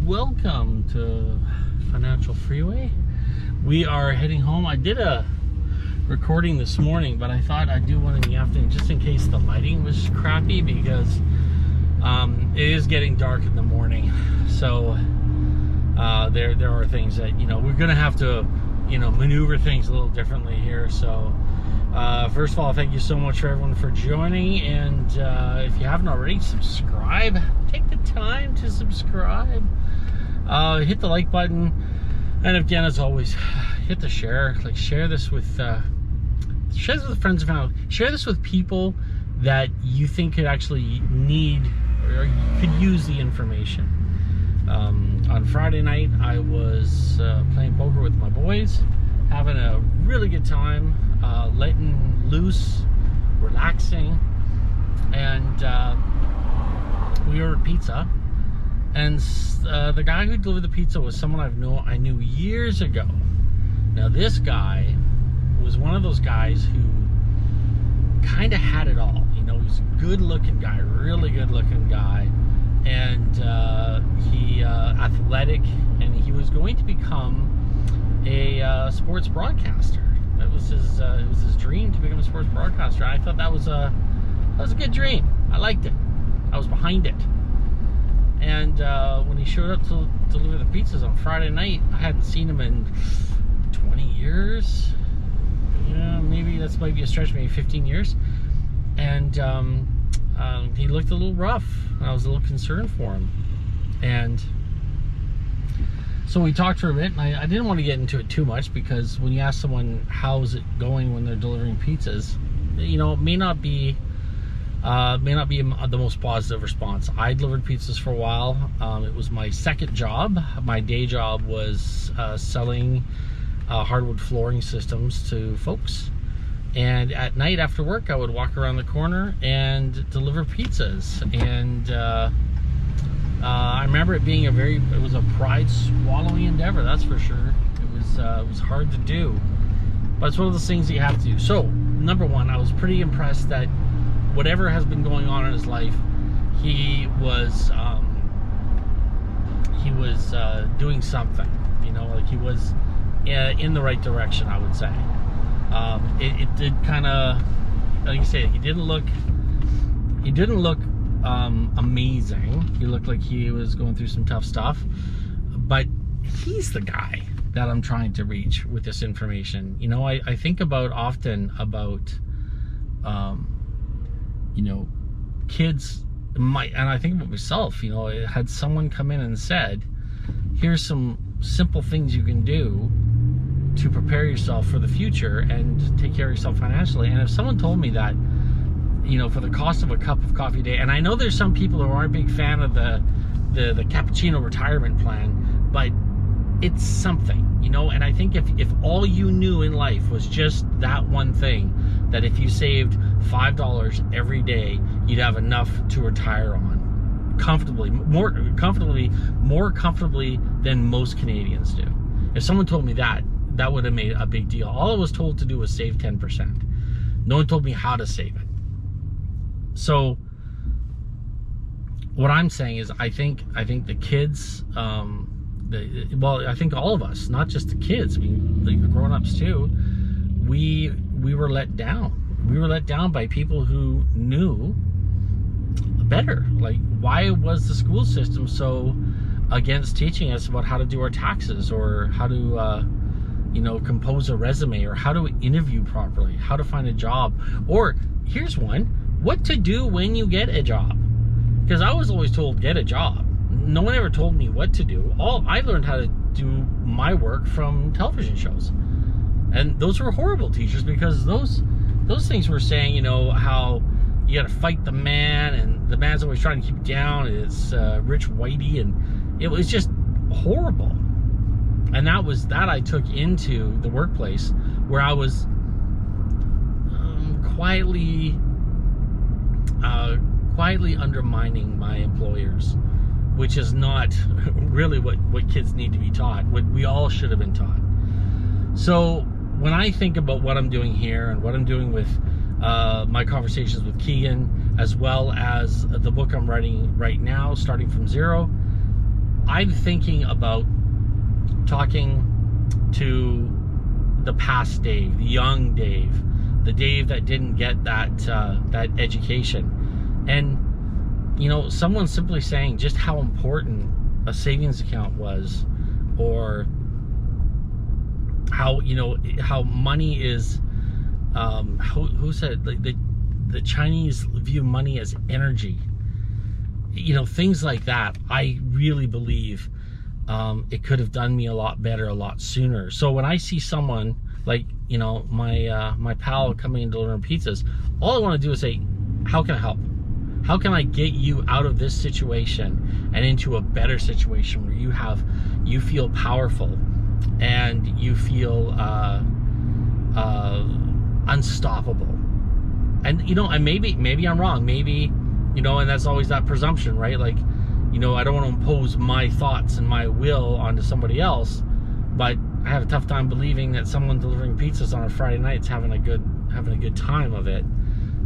Welcome to Financial Freeway. We are heading home. I did a recording this morning, but I thought I'd do one in the afternoon just in case the lighting was crappy, because it is getting dark in the morning. So there are things that, we're gonna have to, maneuver things a little differently here. So first of all, thank you so much for everyone for joining, and if you haven't already, subscribe. Take the time to subscribe. Hit the like button, and again, as always, hit the share. Share this with friends and family. Share this with people that you think could actually need or could use the information. On Friday night, I was playing poker with my boys, having a really good time, letting loose, relaxing, and we ordered pizza. And the guy who delivered the pizza was someone I knew years ago. Now, this guy was one of those guys who kind of had it all. He was a good-looking guy, really good-looking guy, and he athletic, and he was going to become a sports broadcaster. It was his dream to become a sports broadcaster. I thought that was a good dream. I liked it. I was behind it. And when he showed up to deliver the pizzas on Friday night, I hadn't seen him in 20 years. Maybe that's might be a stretch, maybe 15 years. And he looked a little rough, and I was a little concerned for him. And so we talked for a bit, and I didn't want to get into it too much, because when you ask someone how's it going when they're delivering pizzas, it may not be the most positive response. I delivered pizzas for a while. It was my second job. My day job was selling hardwood flooring systems to folks. And at night after work, I would walk around the corner and deliver pizzas. And I remember it being it was a pride-swallowing endeavor, that's for sure. It was hard to do. But it's one of those things that you have to do. So, number one, I was pretty impressed that whatever has been going on in his life, he was doing something. He was in the right direction, I would say. It did kind of, like you say, he didn't look amazing. He looked like he was going through some tough stuff, but he's the guy that I'm trying to reach with this information. I think often about kids and I think about myself, had someone come in and said, here's some simple things you can do to prepare yourself for the future and take care of yourself financially. And if someone told me that, for the cost of a cup of coffee a day, and I know there's some people who aren't a big fan of the cappuccino retirement plan, but it's something, and I think if all you knew in life was just that one thing, that if you saved $5 every day, you'd have enough to retire on comfortably, more comfortably than most Canadians do. If someone told me that would have made a big deal. All I was told to do was save 10%. No one told me how to save it. So what I'm saying is, I think the kids, I think all of us, not just the kids, the grown-ups too, we were let down. We were let down by people who knew better. Why was the school system so against teaching us about how to do our taxes, or how to compose a resume, or how to interview properly, how to find a job, or here's one, what to do when you get a job? Because I was always told, get a job. No one ever told me what to do. I learned how to do my work from television shows, and those were horrible teachers, because those things were saying, how you got to fight the man, and the man's always trying to keep you down. It's rich whitey, and it was just horrible. And that I took into the workplace, where I was quietly undermining my employers, which is not really what kids need to be taught, what we all should have been taught. So when I think about what I'm doing here, and what I'm doing with my conversations with Keegan, as well as the book I'm writing right now, Starting from Zero, I'm thinking about talking to the past Dave, the young Dave, the Dave that didn't get that education. And, someone simply saying just how important a savings account was, or how, how money is, who said, like, the Chinese view money as energy, things like that. I really believe it could have done me a lot better a lot sooner. So when I see someone like, my pal coming and delivering pizzas, all I want to do is say, how can I help? How can I get you out of this situation and into a better situation where you feel powerful and you feel unstoppable? And and maybe I'm wrong. Maybe, and that's always that presumption, right? Like, I don't want to impose my thoughts and my will onto somebody else, but I have a tough time believing that someone delivering pizzas on a Friday night is having a good time of it.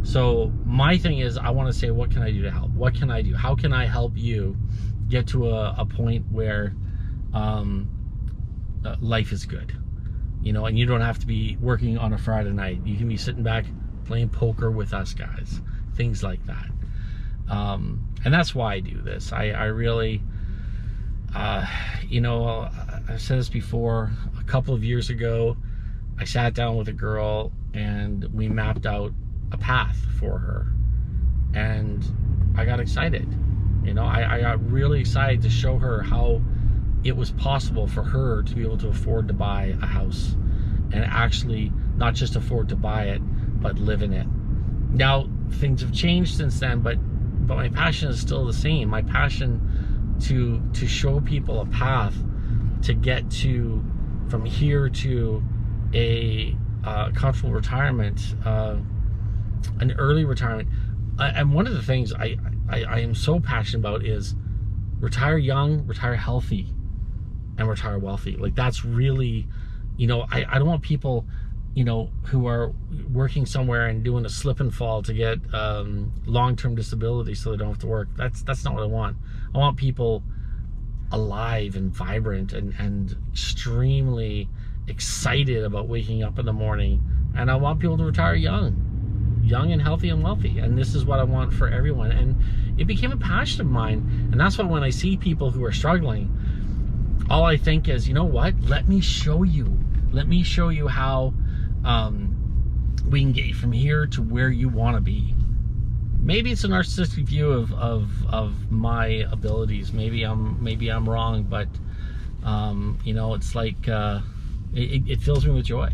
So my thing is, I want to say, what can I do to help? What can I do? How can I help you get to a point where life is good? And you don't have to be working on a Friday night. You can be sitting back playing poker with us guys, things like that. And that's why I do this. I really, I've said this before. A couple of years ago, I sat down with a girl and we mapped out a path for her, and I got excited. I got really excited to show her how it was possible for her to be able to afford to buy a house, and actually not just afford to buy it, but live in it. Now, things have changed since then, but my passion is still the same. My passion to show people a path to get from here to a comfortable retirement, an early retirement. And one of the things I am so passionate about is retire young, retire healthy, and retire wealthy. Like, that's really, I don't want people, who are working somewhere and doing a slip and fall to get long-term disability so they don't have to work. That's not what I want. I want people alive and vibrant and extremely excited about waking up in the morning. And I want people to retire young and healthy and wealthy. And this is what I want for everyone. And it became a passion of mine. And that's why when I see people who are struggling, all I think is, let me show you how we can get you from here to where you want to be. Maybe it's a narcissistic view of my abilities. Maybe I'm wrong, but it's like it fills me with joy.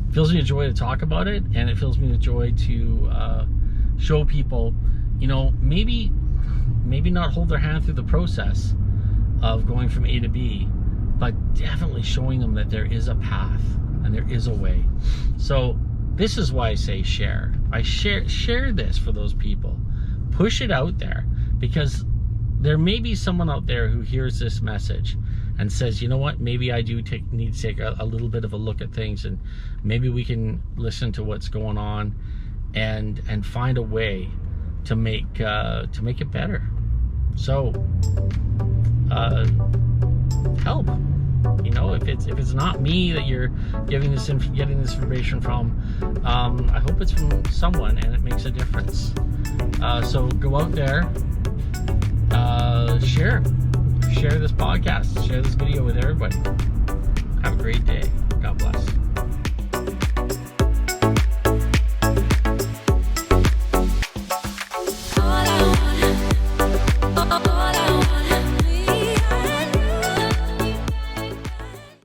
It fills me with joy to talk about it, and it fills me with joy to show people, maybe not hold their hand through the process of going from A to B, but definitely showing them that there is a path and there is a way. So this is why I say share. I share this for those people. Push it out there, because there may be someone out there who hears this message and says, maybe I do need to take a little bit of a look at things, and maybe we can listen to what's going on and find a way to make it better. So help. If it's not me that you're getting this information from, I hope it's from someone and it makes a difference. So go out there, share this podcast, share this video with everybody. Have a great day. God bless.